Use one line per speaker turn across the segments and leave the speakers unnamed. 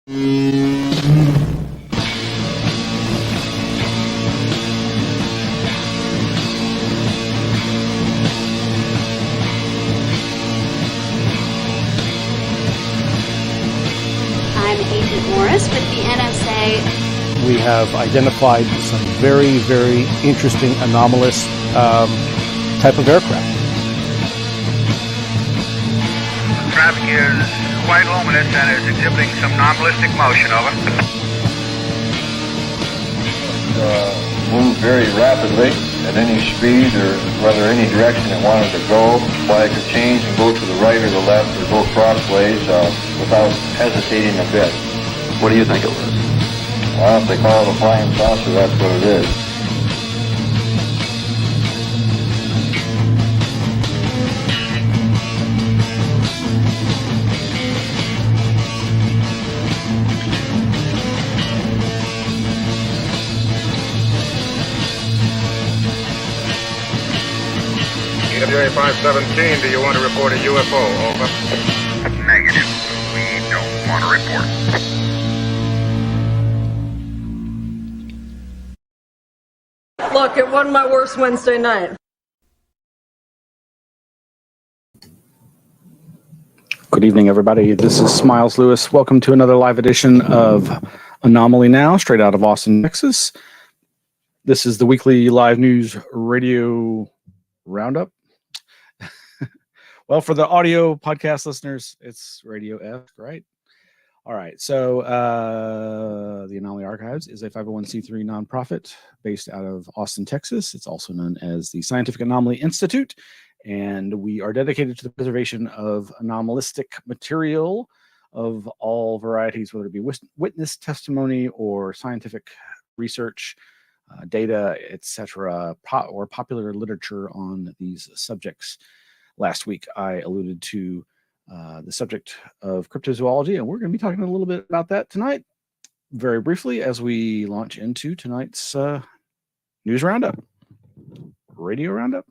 With the NSA.
We have identified some very, very interesting anomalous type of aircraft.
Traffic is quite luminous and is exhibiting some non-ballistic motion. Over.
Move very rapidly at any speed or whether any direction it wanted to go. Flag could change and go to the right or the left or go crossways without hesitating a bit.
What do you think it was?
Well, if they call it a flying saucer, that's what it is.
EWA 517, do you want to report a UFO? Over. Negative. We don't want to report.
Look, it wasn't my worst Wednesday night.
Good evening, everybody. This is Smiles Lewis. Welcome to another live edition of Anomaly-NOW, straight out of Austin, Texas. This is the weekly live news radio roundup. Well, for the audio podcast listeners, it's Radio F, right? All right, so the Anomaly Archives is a 501c3 nonprofit based out of Austin, Texas. It's also known as the Scientific Anomaly Institute, and we are dedicated to the preservation of anomalistic material of all varieties, whether it be witness testimony or scientific research, data, etc., or popular literature on these subjects. Last week, I alluded to the subject of cryptozoology, and we're going to be talking a little bit about that tonight, very briefly, as we launch into tonight's news roundup, radio roundup.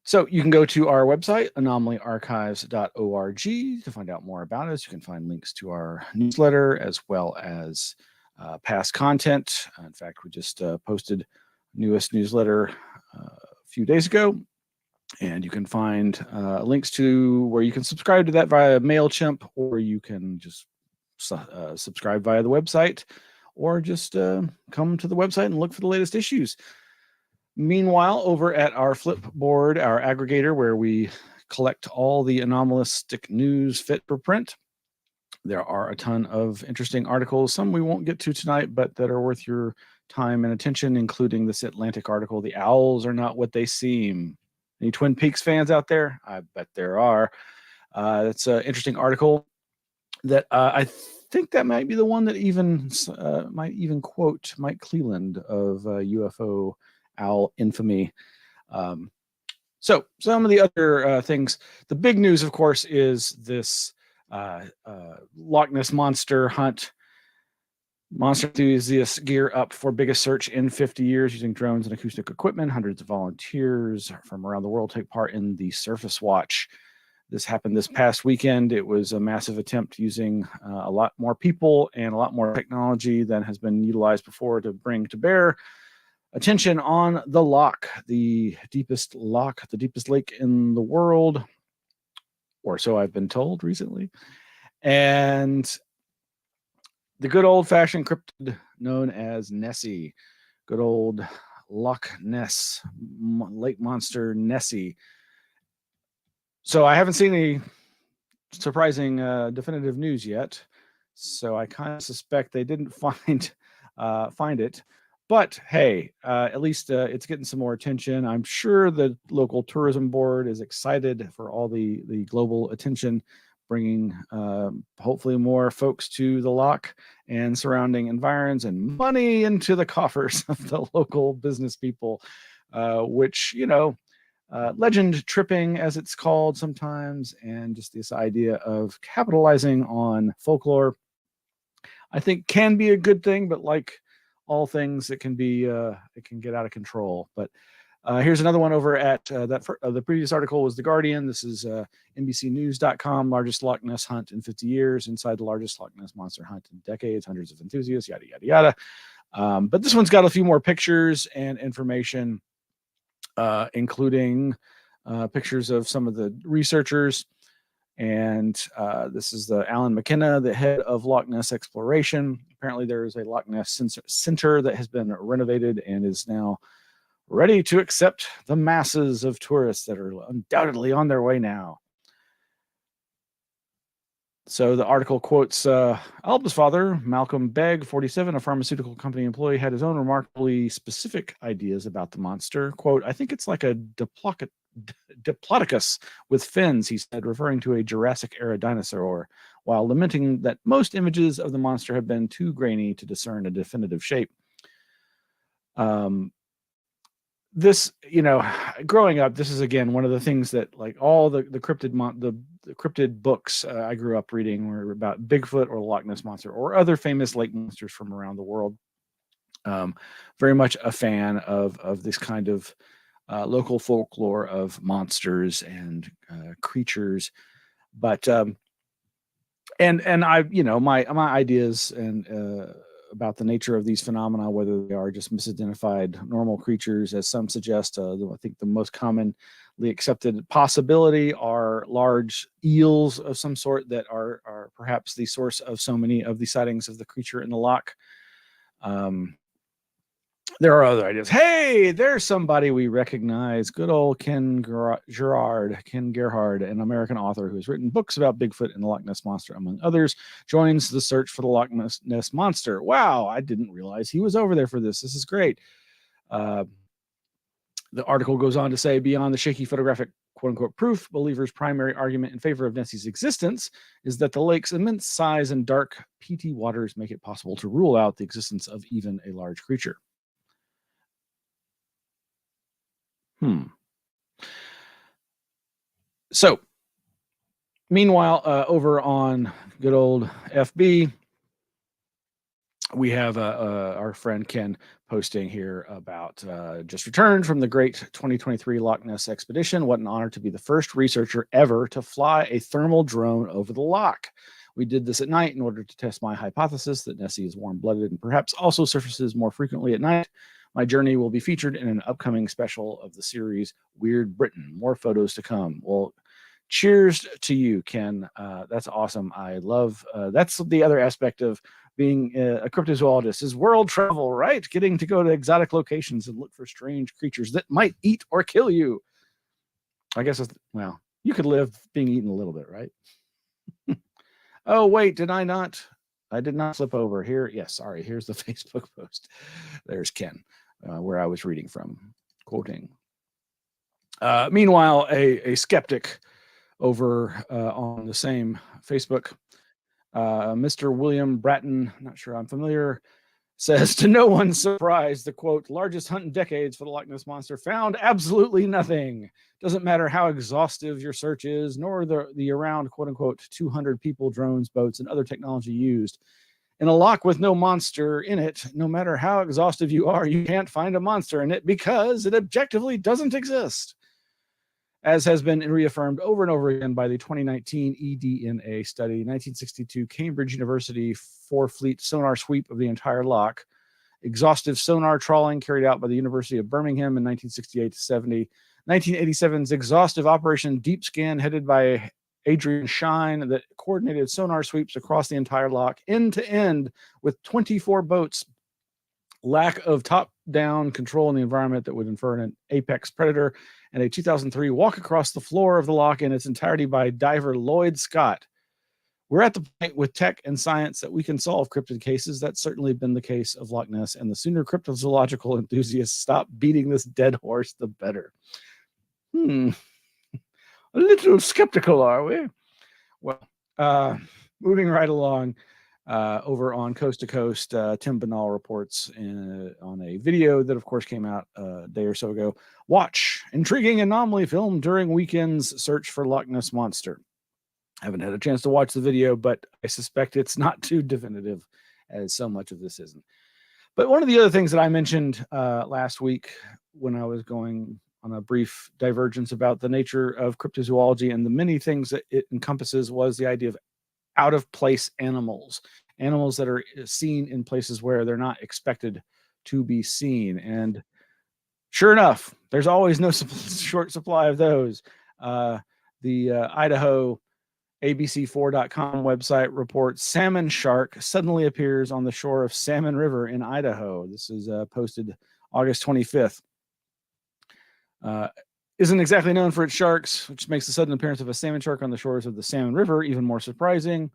So you can go to our website, anomalyarchives.org, to find out more about us. You can find links to our newsletter as well as past content. In fact, we just posted newest newsletter a few days ago. And you can find links to where you can subscribe to that via MailChimp, or you can just subscribe via the website, or just come to the website and look for the latest issues. Meanwhile, over at our Flipboard, our aggregator, where we collect all the anomalistic news fit for print, there are a ton of interesting articles, some we won't get to tonight, but that are worth your time and attention, including this Atlantic article, "The Owls Are Not What They Seem." Any Twin Peaks fans out there? I bet there are. That's an interesting article that I think that might be the one that might even quote Mike Cleland of UFO owl infamy. So some of the other things. The big news, of course, is this Loch Ness monster hunt. Monster enthusiasts gear up for biggest search in 50 years using drones and acoustic equipment. Hundreds of volunteers from around the world take part in the surface watch. This happened this past weekend. It was a massive attempt using a lot more people and a lot more technology than has been utilized before to bring to bear attention on the loch, the deepest lake in the world, or so I've been told recently. And the good old-fashioned cryptid known as Nessie, good old Loch Ness, lake monster Nessie. So I haven't seen any surprising definitive news yet, so I kind of suspect they didn't find it. But hey, at least it's getting some more attention. I'm sure the local tourism board is excited for all the global attention, bringing hopefully more folks to the loch and surrounding environs and money into the coffers of the local business people, which, legend tripping, as it's called sometimes, and just this idea of capitalizing on folklore, I think can be a good thing, but like all things, it can get out of control. But Here's another one over at the previous article was The Guardian. This is NBCnews.com, largest Loch Ness hunt in 50 years, inside the largest Loch Ness monster hunt in decades, hundreds of enthusiasts, yada, yada, yada. But this one's got a few more pictures and information, including pictures of some of the researchers. And this is the Alan McKenna, the head of Loch Ness exploration. Apparently there is a Loch Ness center that has been renovated and is now ready to accept the masses of tourists that are undoubtedly on their way now. So the article quotes Alba's father, Malcolm Begg, 47, a pharmaceutical company employee, had his own remarkably specific ideas about the monster. Quote, I think it's like a Diplodocus with fins, he said, referring to a Jurassic-era dinosaur, while lamenting that most images of the monster have been too grainy to discern a definitive shape. This, growing up, this is again one of the things that, like, all the cryptid books I grew up reading were about Bigfoot or Loch Ness monster or other famous lake monsters from around the world. Very much a fan of this kind of local folklore of monsters and creatures, but and I, my ideas and about the nature of these phenomena, whether they are just misidentified normal creatures, as some suggest. I think the most commonly accepted possibility are large eels of some sort that are perhaps the source of so many of the sightings of the creature in the loch. There are other ideas. Hey, there's somebody we recognize. Good old Ken Gerhard, an American author who has written books about Bigfoot and the Loch Ness Monster, among others, joins the search for the Loch Ness Monster. Wow, I didn't realize he was over there for this. This is great. The article goes on to say, beyond the shaky photographic quote-unquote proof, believers' primary argument in favor of Nessie's existence is that the lake's immense size and dark, peaty waters make it possible to rule out the existence of even a large creature. So, meanwhile, over on good old FB, we have our friend Ken posting here about just returned from the great 2023 Loch Ness expedition. What an honor to be the first researcher ever to fly a thermal drone over the loch. We did this at night in order to test my hypothesis that Nessie is warm-blooded and perhaps also surfaces more frequently at night. My journey will be featured in an upcoming special of the series Weird Britain. More photos to come. Well, cheers to you, Ken. That's awesome. I love that's the other aspect of being a cryptozoologist is world travel, right? Getting to go to exotic locations and look for strange creatures that might eat or kill you. I guess, well, you could live being eaten a little bit, right? Oh, wait, did I not? I did not flip over here. Yes, sorry. Here's the Facebook post. There's Ken, where I was reading from, quoting. Meanwhile, a skeptic over on the same Facebook, Mr. William Bratton, not sure I'm familiar, says, to no one's surprise, the quote, largest hunt in decades for the Loch Ness Monster found absolutely nothing. Doesn't matter how exhaustive your search is, nor the around, quote unquote, 200 people, drones, boats, and other technology used. In a loch with no monster in it, no matter how exhaustive you are, you can't find a monster in it because it objectively doesn't exist. As has been reaffirmed over and over again by the 2019 eDNA study, 1962 Cambridge University 4-fleet sonar sweep of the entire loch, exhaustive sonar trawling carried out by the University of Birmingham in 1968 to 70, 1987's exhaustive Operation Deep Scan headed by Adrian Shine that coordinated sonar sweeps across the entire loch end to end with 24 boats, lack of top-down control in the environment that would infer an apex predator, and a 2003 walk across the floor of the loch in its entirety by diver Lloyd Scott. We're at the point with tech and science that we can solve cryptid cases. That's certainly been the case of Loch Ness, and the sooner cryptozoological enthusiasts stop beating this dead horse, the better. A little skeptical, are we? Well, moving right along, over on Coast to Coast, Tim Banal reports on a video that, of course, came out a day or so ago. Watch intriguing anomaly film during weekend's search for Loch Ness Monster. Haven't had a chance to watch the video, but I suspect it's not too definitive, as so much of this isn't. But one of the other things that I mentioned last week when I was going on a brief divergence about the nature of cryptozoology and the many things that it encompasses was the idea of out-of-place animals that are seen in places where they're not expected to be seen. And sure enough, there's always no short supply of those. The Idaho ABC4.com website reports salmon shark suddenly appears on the shore of Salmon River in Idaho. This is posted August 25th. Isn't exactly known for its sharks, which makes the sudden appearance of a salmon shark on the shores of the Salmon River even more surprising.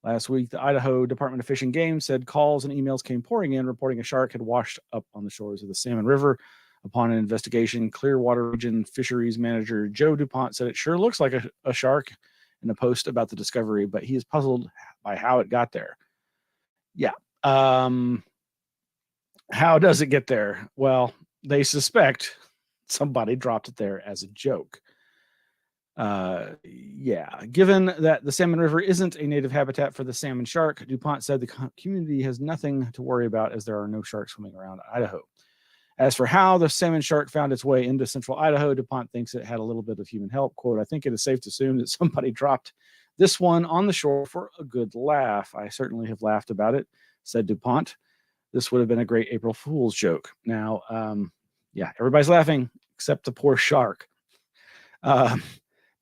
Last week, the Idaho Department of Fish and Game said calls and emails came pouring in reporting a shark had washed up on the shores of the Salmon River. Upon an investigation, Clearwater Region Fisheries Manager Joe DuPont said it sure looks like a shark in a post about the discovery, but he is puzzled by how it got there. Yeah. How does it get there? Well, they suspect somebody dropped it there as a joke. Given that the Salmon River isn't a native habitat for the salmon shark, DuPont said the community has nothing to worry about as there are no sharks swimming around Idaho. As for how the salmon shark found its way into central Idaho, DuPont thinks it had a little bit of human help. Quote, I think it is safe to assume that somebody dropped this one on the shore for a good laugh. I certainly have laughed about it, said DuPont. This would have been a great April Fool's joke. Now, everybody's laughing except the poor shark.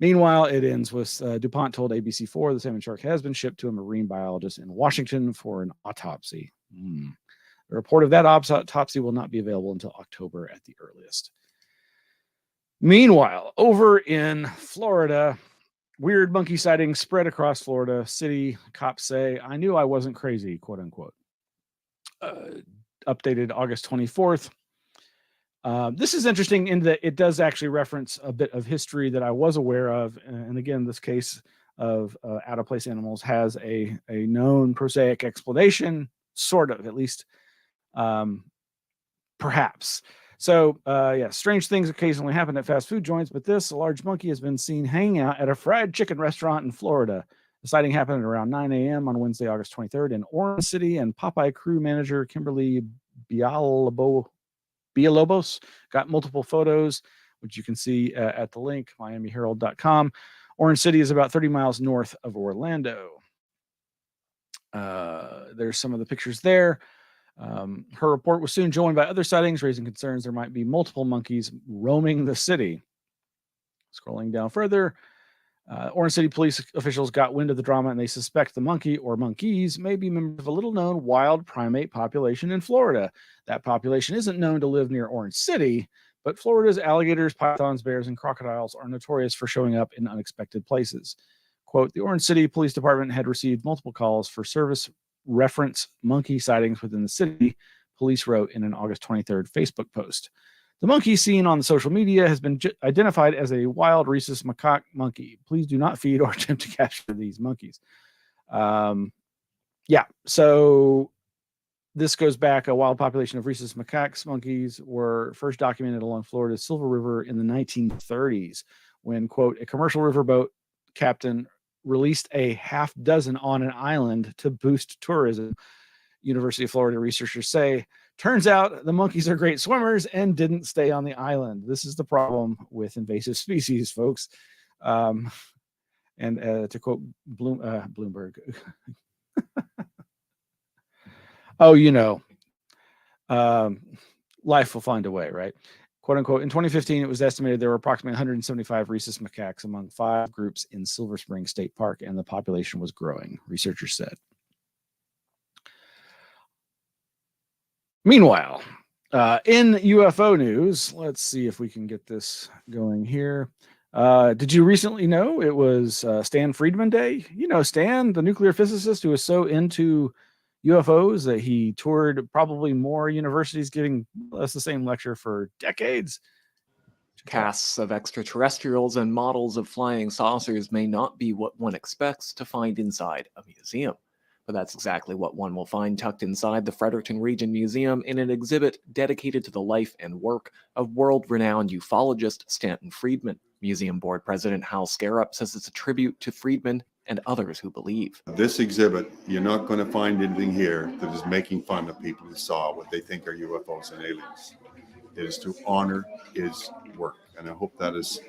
Meanwhile, it ends with DuPont told ABC4 the salmon shark has been shipped to a marine biologist in Washington for an autopsy. The report of that autopsy will not be available until October at the earliest. Meanwhile, over in Florida, weird monkey sightings spread across Florida. City cops say, I knew I wasn't crazy, quote unquote. Updated August 24th. This is interesting in that it does actually reference a bit of history that I was aware of. And again, this case of out-of-place animals has a known prosaic explanation, sort of, at least. Perhaps. So, strange things occasionally happen at fast food joints, but a large monkey has been seen hanging out at a fried chicken restaurant in Florida. The sighting happened at around 9 a.m. on Wednesday, August 23rd in Orange City, and Popeye crew manager Kimberly Villalobos got multiple photos, which you can see at the link, miamiherald.com. Orange City is about 30 miles north of Orlando. There's some of the pictures there. Her report was soon joined by other sightings, raising concerns there might be multiple monkeys roaming the city. Scrolling down further, Orange City police officials got wind of the drama, and they suspect the monkey or monkeys may be members of a little-known wild primate population in Florida. That population isn't known to live near Orange City, but Florida's alligators, pythons, bears, and crocodiles are notorious for showing up in unexpected places. Quote, the Orange City Police Department had received multiple calls for service reference monkey sightings within the city, police wrote in an August 23rd Facebook post. The monkey seen on the social media has been identified as a wild rhesus macaque monkey. Please do not feed or attempt to capture these monkeys. So this goes back. A wild population of rhesus macaques monkeys were first documented along Florida's Silver River in the 1930s when, quote, a commercial riverboat captain released a half dozen on an island to boost tourism. University of Florida researchers say, turns out the monkeys are great swimmers and didn't stay on the island. This is the problem with invasive species, folks. And to quote Bloomberg, life will find a way, right? Quote unquote, in 2015, it was estimated there were approximately 175 rhesus macaques among 5 groups in Silver Spring State Park, and the population was growing, researchers said. Meanwhile, in UFO news, let's see if we can get this going here. Did you recently know it was Stan Friedman Day? You know, Stan, the nuclear physicist who was so into UFOs that he toured probably more universities, giving us the same lecture for decades.
Casts of extraterrestrials and models of flying saucers may not be what one expects to find inside a museum. But that's exactly what one will find tucked inside the Fredericton Region Museum in an exhibit dedicated to the life and work of world-renowned ufologist Stanton Friedman. Museum Board President Hal Scarrup says it's a tribute to Friedman and others who believe.
This exhibit, you're not going to find anything here that is making fun of people who saw what they think are UFOs and aliens. It is to honor his work, and I hope that is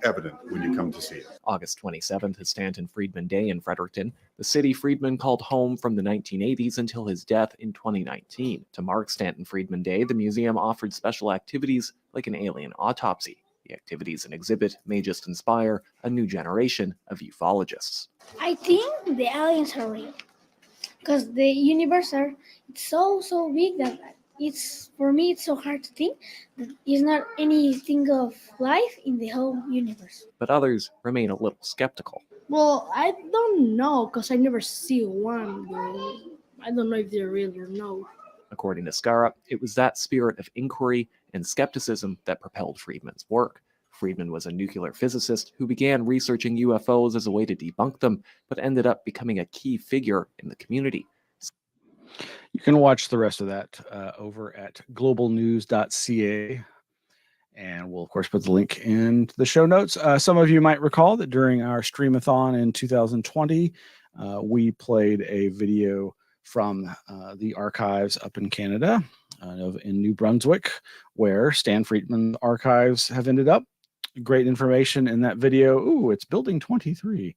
evident when you come to see it.
August 27th is Stanton-Friedman Day in Fredericton, the city Friedman called home from the 1980s until his death in 2019. To mark Stanton-Friedman Day, the museum offered special activities like an alien autopsy. The activities and exhibit may just inspire a new generation of ufologists.
I think the aliens are real, because the universe it's so big that for me it's so hard to think that there's not anything of life in the whole universe.
But others remain a little skeptical.
Well, I don't know, because I never see one. I don't know if they're real or no.
According to Scarra, it was that spirit of inquiry and skepticism that propelled Friedman's work. Friedman was a nuclear physicist who began researching UFOs as a way to debunk them, but ended up becoming a key figure in the community.
You can watch the rest of that over at globalnews.ca. And we'll, of course, put the link in the show notes. Some of you might recall that during our Streamathon in 2020, we played a video from the archives up in Canada, in New Brunswick, where Stan Friedman archives have ended up. Great information in that video. Ooh, it's Building 23.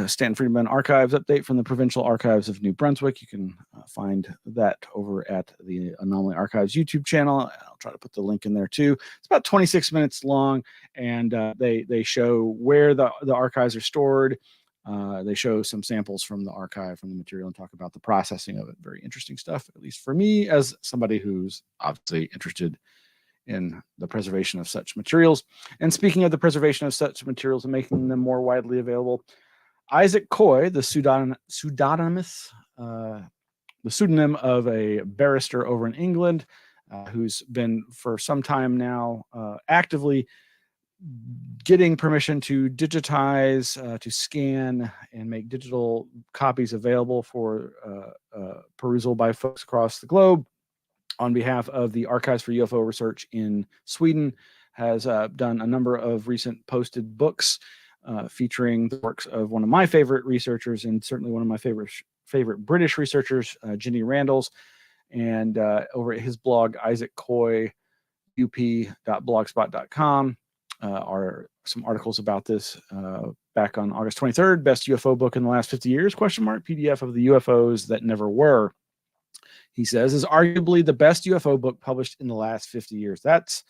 Stan Friedman Archives update from the Provincial Archives of New Brunswick. You can find that over at the Anomaly Archives YouTube channel. I'll try to put the link in there too. It's about 26 minutes long, and they show where the archives are stored. They show some samples from the archive, from the material, and talk about the processing of it. Very interesting stuff, at least for me, as somebody who's obviously interested in the preservation of such materials. And speaking of the preservation of such materials and making them more widely available, Isaac Coy, the pseudonym of a barrister over in England, who's been for some time now actively getting permission to digitize, to scan, and make digital copies available for perusal by folks across the globe, on behalf of the Archives for UFO Research in Sweden, has done a number of recent posted books featuring the works of one of my favorite researchers, and certainly one of my favorite British researchers, Ginny Randalls. And over at his blog, isaaccoyup.blogspot.com, are some articles about this back on August 23rd. Best UFO book in the last 50 years, PDF of the UFOs that never were. He says, is arguably the best UFO book published in the last 50 years. That's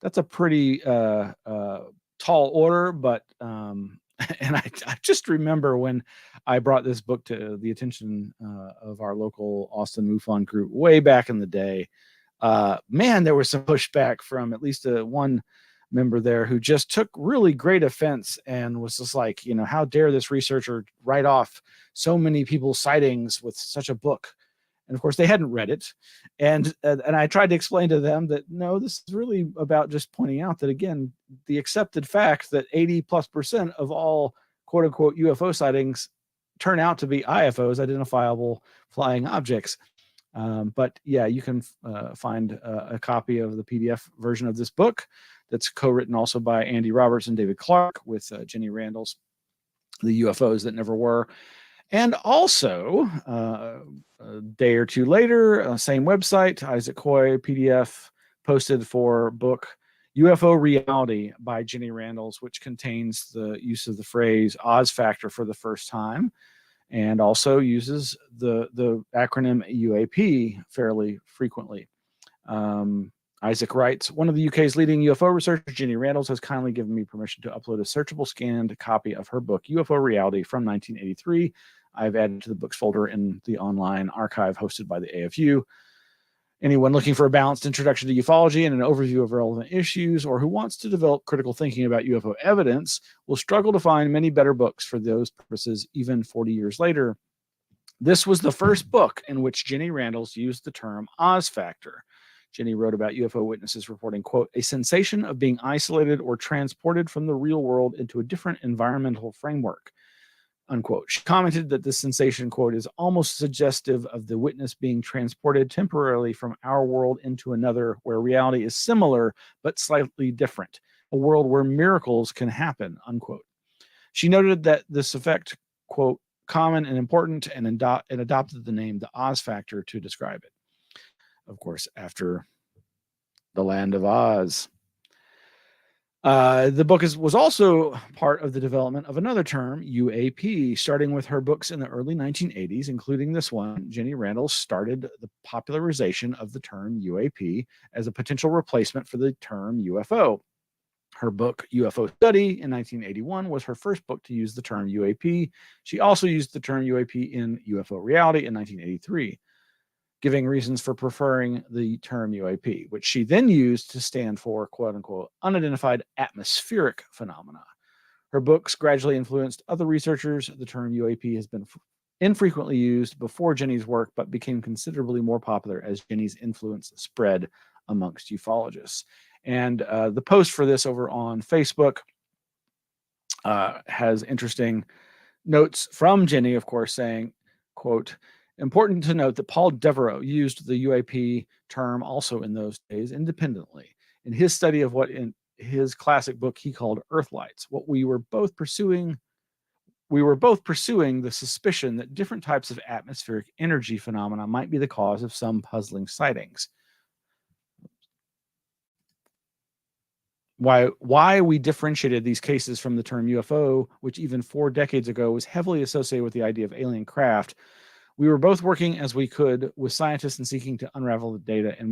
a pretty tall order, but and I just remember when I brought this book to the attention of our local Austin MUFON group way back in the day. Man, there was some pushback from at least one member there who just took really great offense and was just like, how dare this researcher write off so many people's sightings with such a book? And of course, they hadn't read it. And I tried to explain to them that, no, this is really about just pointing out that, again, the accepted fact that 80+% of all quote unquote UFO sightings turn out to be IFOs, identifiable flying objects. But yeah, you can find a copy of the PDF version of this book that's co-written also by Andy Roberts and David Clark with Ginny Randalls, The UFOs That Never Were. And also, a day or two later, same website, Isaac Coy PDF posted for book UFO Reality by Ginny Randalls, which contains the use of the phrase Oz Factor for the first time, and also uses the acronym UAP fairly frequently. Isaac writes, one of the UK's leading UFO researchers, Ginny Randalls, has kindly given me permission to upload a searchable scanned copy of her book, UFO Reality, from 1983. I've added to the books folder in the online archive hosted by the AFU. Anyone looking for a balanced introduction to ufology and an overview of relevant issues, or who wants to develop critical thinking about UFO evidence, will struggle to find many better books for those purposes, even 40 years later. This was the first book in which Ginny Randalls used the term Oz Factor. Ginny wrote about UFO witnesses reporting, quote, a sensation of being isolated or transported from the real world into a different environmental framework, unquote. She commented that this sensation, quote, is almost suggestive of the witness being transported temporarily from our world into another where reality is similar but slightly different, a world where miracles can happen, unquote. She noted that this effect, quote, common and important, and adopted the name the Oz factor to describe it. Of course, after the Land of Oz. The book was also part of the development of another term, UAP. Starting with her books in the early 1980s, including this one, Jenny Randall started the popularization of the term UAP as a potential replacement for the term UFO. Her book, UFO Study, in 1981 was her first book to use the term UAP. She also used the term UAP in UFO Reality in 1983. Giving reasons for preferring the term UAP, which she then used to stand for, quote unquote, unidentified atmospheric phenomena. Her books gradually influenced other researchers. The term UAP has been infrequently used before Jenny's work, but became considerably more popular as Jenny's influence spread amongst ufologists. And the post for this over on Facebook has interesting notes from Jenny, of course, saying, quote, important to note that Paul Devereaux used the UAP term also in those days independently in his study of what in his classic book he called Earthlights. What we were both pursuing the suspicion that different types of atmospheric energy phenomena might be the cause of some puzzling sightings. Why we differentiated these cases from the term UFO, which even 4 decades ago was heavily associated with the idea of alien craft. We were both working as we could with scientists and seeking to unravel the data in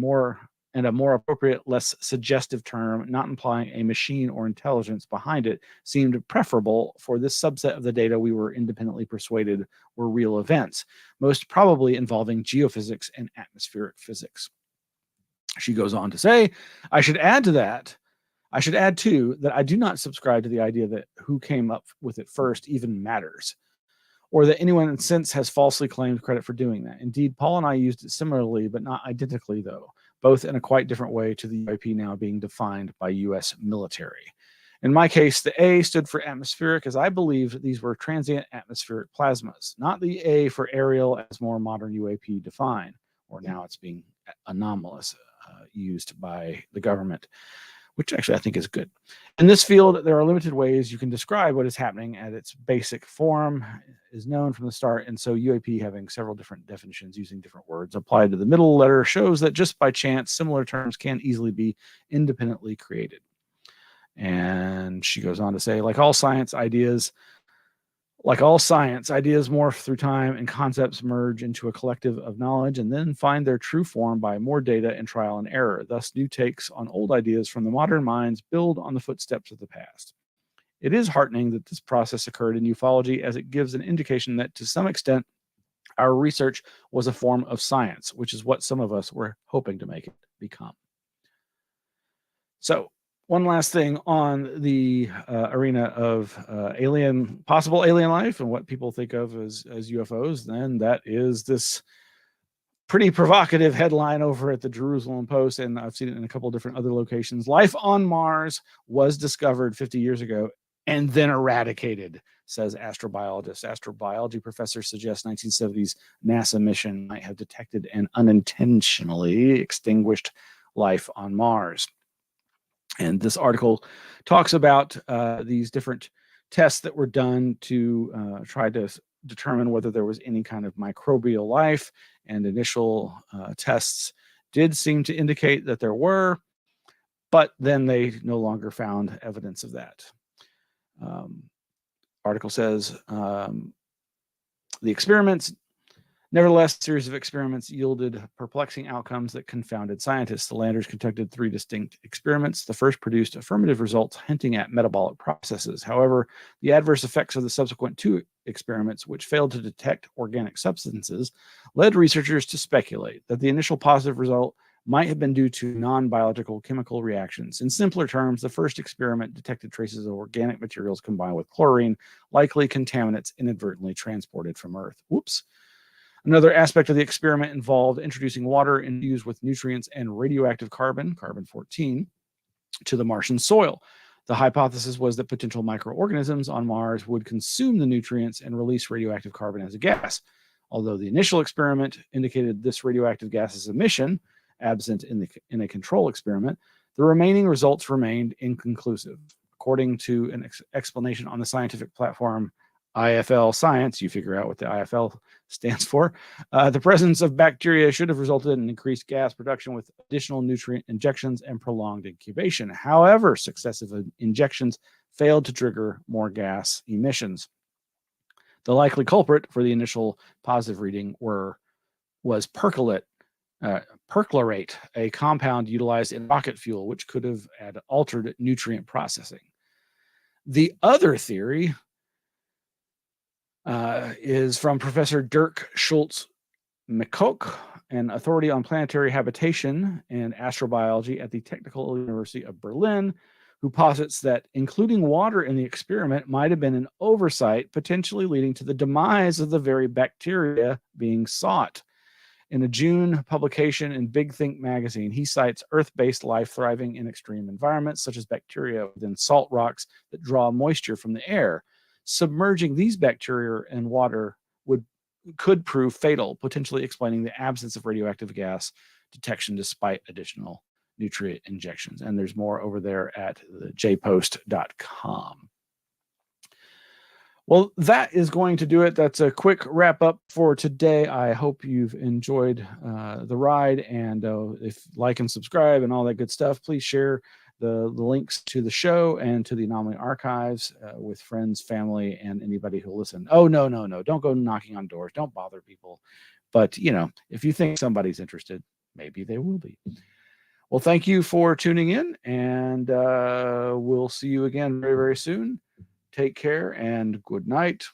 a more appropriate, less suggestive term, not implying a machine or intelligence behind it, seemed preferable for this subset of the data we were independently persuaded were real events, most probably involving geophysics and atmospheric physics. She goes on to say, I should add too that I do not subscribe to the idea that who came up with it first even matters, or that anyone since has falsely claimed credit for doing that. Indeed, Paul and I used it similarly, but not identically, though, both in a quite different way to the UAP now being defined by U.S. military. In my case, the A stood for atmospheric, as I believed these were transient atmospheric plasmas, not the A for aerial, as more modern UAP define, or now it's being anomalous, used by the government, which actually I think is good. In this field, there are limited ways you can describe what is happening at its basic form is known from the start, and so UAP having several different definitions using different words applied to the middle letter shows that just by chance, similar terms can easily be independently created. And she goes on to say, like all science, ideas morph through time and concepts merge into a collective of knowledge and then find their true form by more data and trial and error. Thus, new takes on old ideas from the modern minds build on the footsteps of the past. It is heartening that this process occurred in ufology, as it gives an indication that to some extent our research was a form of science, which is what some of us were hoping to make it become. So, one last thing on the arena of possible alien life and what people think of as UFOs, then that is this pretty provocative headline over at the Jerusalem Post, and I've seen it in a couple of different other locations. Life on Mars was discovered 50 years ago and then eradicated, says astrobiologist. Astrobiology professor suggests 1970s NASA mission might have detected and unintentionally extinguished life on Mars. And this article talks about these different tests that were done to try to determine whether there was any kind of microbial life, and initial tests did seem to indicate that there were, but then they no longer found evidence of that. Article says the experiments, nevertheless, a series of experiments yielded perplexing outcomes that confounded scientists. The landers conducted 3 distinct experiments. The first produced affirmative results hinting at metabolic processes. However, the adverse effects of the subsequent 2 experiments, which failed to detect organic substances, led researchers to speculate that the initial positive result might have been due to non-biological chemical reactions. In simpler terms, the first experiment detected traces of organic materials combined with chlorine, likely contaminants inadvertently transported from Earth. Whoops. Another aspect of the experiment involved introducing water infused with nutrients and radioactive carbon, carbon-14, to the Martian soil. The hypothesis was that potential microorganisms on Mars would consume the nutrients and release radioactive carbon as a gas. Although the initial experiment indicated this radioactive gas's emission, absent in a control experiment, the remaining results remained inconclusive. According to an explanation on the scientific platform IFL Science, you figure out what the IFL stands for, the presence of bacteria should have resulted in increased gas production with additional nutrient injections and prolonged incubation. However, successive injections failed to trigger more gas emissions. The likely culprit for the initial positive reading was perchlorate, a compound utilized in rocket fuel, which could have had altered nutrient processing. The other theory is from Professor Dirk Schultz-McCook, an authority on planetary habitation and astrobiology at the Technical University of Berlin, who posits that including water in the experiment might have been an oversight, potentially leading to the demise of the very bacteria being sought. In a June publication in Big Think magazine, he cites Earth-based life thriving in extreme environments, such as bacteria within salt rocks that draw moisture from the air. Submerging these bacteria in water could prove fatal, potentially explaining the absence of radioactive gas detection despite additional nutrient injections. And there's more over there at jpost.com. Well, that is going to do it. That's a quick wrap up for today. I hope you've enjoyed the ride. And if like and subscribe and all that good stuff, please share the links to the show and to the Anomaly Archives with friends, family, and anybody who'll listen. Oh, no. Don't go knocking on doors. Don't bother people. But, if you think somebody's interested, maybe they will be. Well, thank you for tuning in, and we'll see you again very, very soon. Take care and good night.